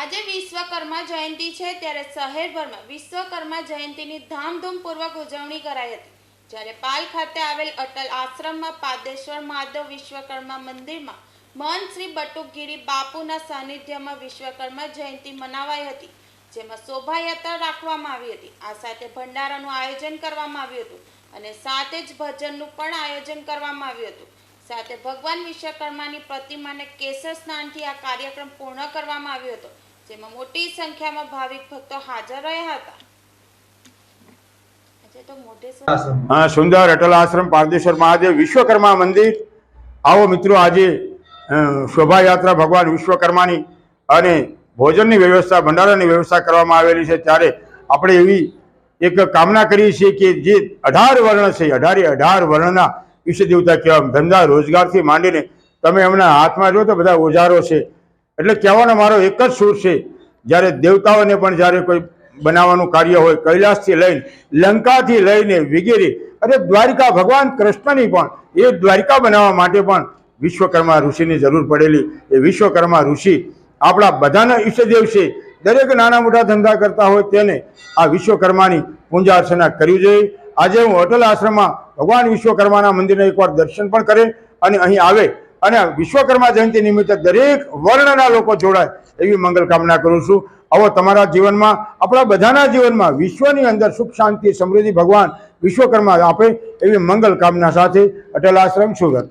આજે વિશ્વકર્મા જયંતિ છે ત્યારે શહેરભરમાં વિશ્વકર્મા જયંતિની ધામધૂમપૂર્વક ઉજવણી કરાઈ હતી। જ્યારે પાલ ખાતે આવેલ અટલ આશ્રમમાં પાદેશ્વર મહાદેવ વિશ્વકર્મા મંદિરમાં મહંત શ્રી બટુકગીરી બાપુના સાનિધ્યમાં વિશ્વકર્મા જયંતિ મનાવાઈ હતી, જેમાં શોભાયાત્રા રાખવામાં આવી હતી। આ સાથે ભંડારાનું આયોજન કરવામાં આવ્યું હતું અને સાથે જ ભજનનું પણ આયોજન કરવામાં આવ્યું હતું। સાથે ભગવાન વિશ્વકર્માની પ્રતિમાને કેસર સ્નાનથી આ કાર્યક્રમ પૂર્ણ કરવામાં આવ્યો હતો, જેમાં મોટી સંખ્યામાં ભાવિક ભક્તો હાજર રહ્યા હતા। સુંદર અટલ આશ્રમ પારદેશ્વર મહાદેવ વિશ્વકર્મા મંદિર। આવો મિત્રો, આજે શોભાયાત્રા ભગવાન વિશ્વકર્માની અને ભોજનની વ્યવસ્થા, ભંડારાની વ્યવસ્થા કરવામાં આવેલી છે। ત્યારે આપણે એવી એક કામના કરીએ છીએ કે જે 18 વર્ણ છે, 18 વર્ણના ઈષ્ટ દેવતા કહેવાય, ધંધા રોજગારથી માંડીને તમે એમના હાથમાં જો તો બધા ઓજારો છે। એટલે કહેવાનો મારો એક જ સૂર છે, જ્યારે દેવતાઓને પણ જ્યારે કોઈ બનાવવાનું કાર્ય હોય, કૈલાસથી લઈને લંકાથી લઈને વગેરે, અને દ્વારિકા ભગવાન કૃષ્ણની પણ એ દ્વારિકા બનાવવા માટે પણ વિશ્વકર્મા ઋષિની જરૂર પડેલી। એ વિશ્વકર્મા ઋષિ આપણા બધાના ઈષ્ટદેવ છે। દરેક નાના મોટા ધંધા કરતા હોય તેને આ વિશ્વકર્માની પૂજા અર્ચના કરવી જોઈએ। આજે હું અટલ આશ્રમમાં ભગવાન વિશ્વકર્માના મંદિરના એકવાર દર્શન પણ કરે અને અહીં આવે અને વિશ્વકર્મા જયંતિ નિમિત્તે દરેક વર્ણના લોકો જોડાય એવી મંગલ કામના કરું છું। આવો તમારા જીવનમાં, આપણા બધાના જીવનમાં વિશ્વની અંદર સુખ શાંતિ સમૃદ્ધિ ભગવાન વિશ્વકર્મા આપે એવી મંગલ કામના સાથે અટલ આશ્રમ સુરત।